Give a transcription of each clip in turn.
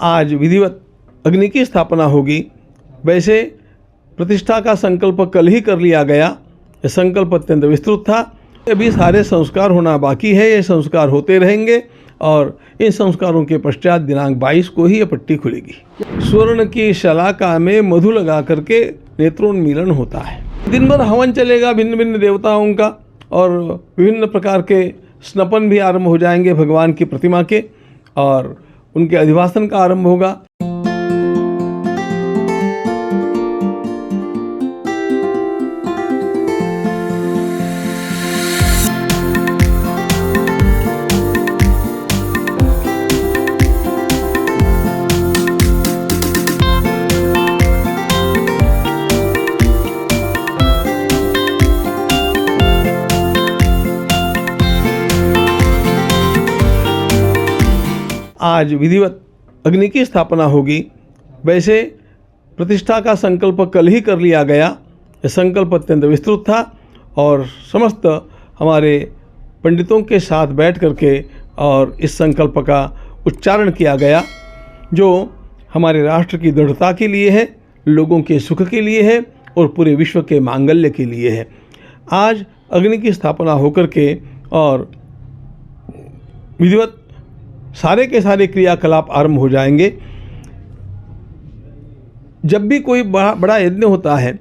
आज विधिवत अग्नि की स्थापना होगी। वैसे प्रतिष्ठा का संकल्प कल ही कर लिया गया। यह संकल्प अत्यंत विस्तृत था। अभी सारे संस्कार होना बाकी है। ये संस्कार होते रहेंगे और इन संस्कारों के पश्चात दिनांक 22 को ही यह पट्टी खुलेगी। स्वर्ण की शलाका में मधु लगा करके नेत्रोन्मीलन होता है। दिन भर हवन चलेगा भिन्न भिन्न देवताओं का और विभिन्न प्रकार के स्नपन भी आरंभ हो जाएंगे भगवान की प्रतिमा के और उनके अधिवासन का आरंभ होगा। आज विधिवत अग्नि की स्थापना होगी। वैसे प्रतिष्ठा का संकल्प कल ही कर लिया गया। यह संकल्प अत्यंत विस्तृत था और समस्त हमारे पंडितों के साथ बैठ करके और इस संकल्प का उच्चारण किया गया, जो हमारे राष्ट्र की दृढ़ता के लिए है, लोगों के सुख के लिए है और पूरे विश्व के मांगल्य के लिए है। आज अग्नि की स्थापना होकर के और विधिवत सारे के सारे क्रियाकलाप आरंभ हो जाएंगे। जब भी कोई बड़ा यज्ञ होता है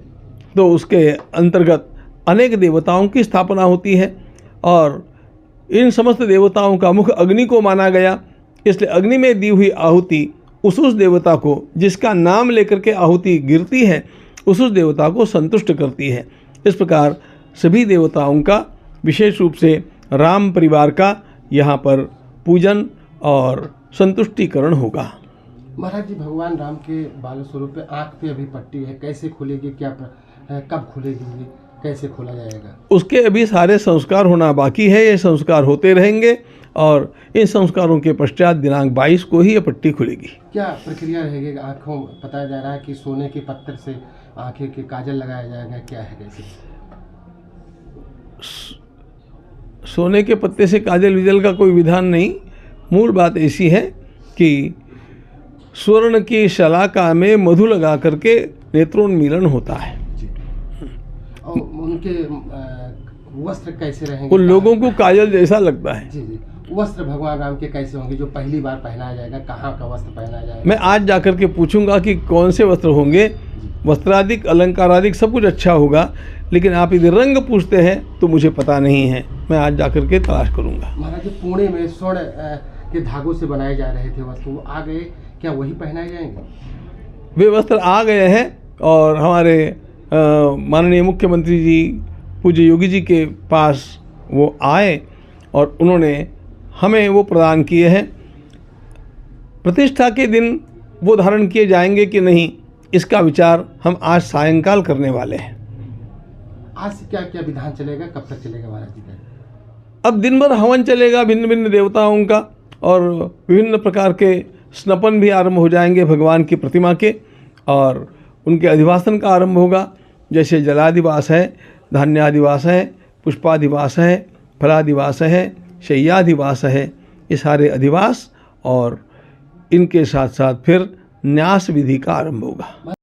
तो उसके अंतर्गत अनेक देवताओं की स्थापना होती है और इन समस्त देवताओं का मुख अग्नि को माना गया। इसलिए अग्नि में दी हुई आहुति उस देवता को, जिसका नाम लेकर के आहुति गिरती है, उस देवता को संतुष्ट करती है। इस प्रकार सभी देवताओं का विशेष रूप से राम परिवार का यहाँ पर पूजन और संतुष्टिकरण होगा। महाराज जी, भगवान राम के बाल स्वरूप पे आँख पे अभी पट्टी है, कैसे खुलेगी, क्या कब खुलेगी, कैसे खोला जाएगा? उसके अभी सारे संस्कार होना बाकी है। ये संस्कार होते रहेंगे और इन संस्कारों के पश्चात दिनांक 22 को ही ये पट्टी खुलेगी। क्या प्रक्रिया रहेगी? आँखों बताया जा रहा है कि सोने के पत्थर से आँखें के काजल लगाया जाएगा, क्या है कैसे? सोने के पत्ते से काजल विजल का कोई विधान नहीं। मूल बात ऐसी है कि स्वर्ण की शलाका में मधु लगा करके नेत्रोन्मीलन होता है। और उनके वस्त्र कैसे रहेंगे? उन लोगों को काजल जैसा लगता है। जी जी। वस्त्र भगवान राम के कैसे होंगे जो पहली बार पहनाया जाएगा? कहाँ का वस्त्र पहनाया जाएगा? मैं आज जाकर के पूछूंगा कि कौन से वस्त्र होंगे। वस्त्रादिक अलंकारादिक सब कुछ अच्छा होगा, लेकिन आप यदि रंग पूछते हैं तो मुझे पता नहीं है। मैं आज जाकर के तलाश करूंगा। महाराज जी, पुणे में स्वर्ण के धागों से बनाए जा रहे थे वस्त्र, वो आ गए, क्या वही पहनाए जाएंगे? वे वस्त्र आ गए हैं और हमारे माननीय मुख्यमंत्री जी पूज्य योगी जी के पास वो आए और उन्होंने हमें वो प्रदान किए हैं। प्रतिष्ठा के दिन वो धारण किए जाएंगे कि नहीं, इसका विचार हम आज सायंकाल करने वाले हैं। आज से क्या क्या विधान चलेगा, कब तक चलेगा महाराज जी? अब दिन भर हवन चलेगा भिन्न भिन्न देवताओं का और विभिन्न प्रकार के स्नपन भी आरंभ हो जाएंगे भगवान की प्रतिमा के और उनके अधिवासन का आरंभ होगा। जैसे जलादिवास है, धान्यादिवास है, पुष्पादिवास है, फलादिवास है, शय्यादिवास है, ये सारे अधिवास और इनके साथ साथ फिर न्यास विधि का आरंभ होगा।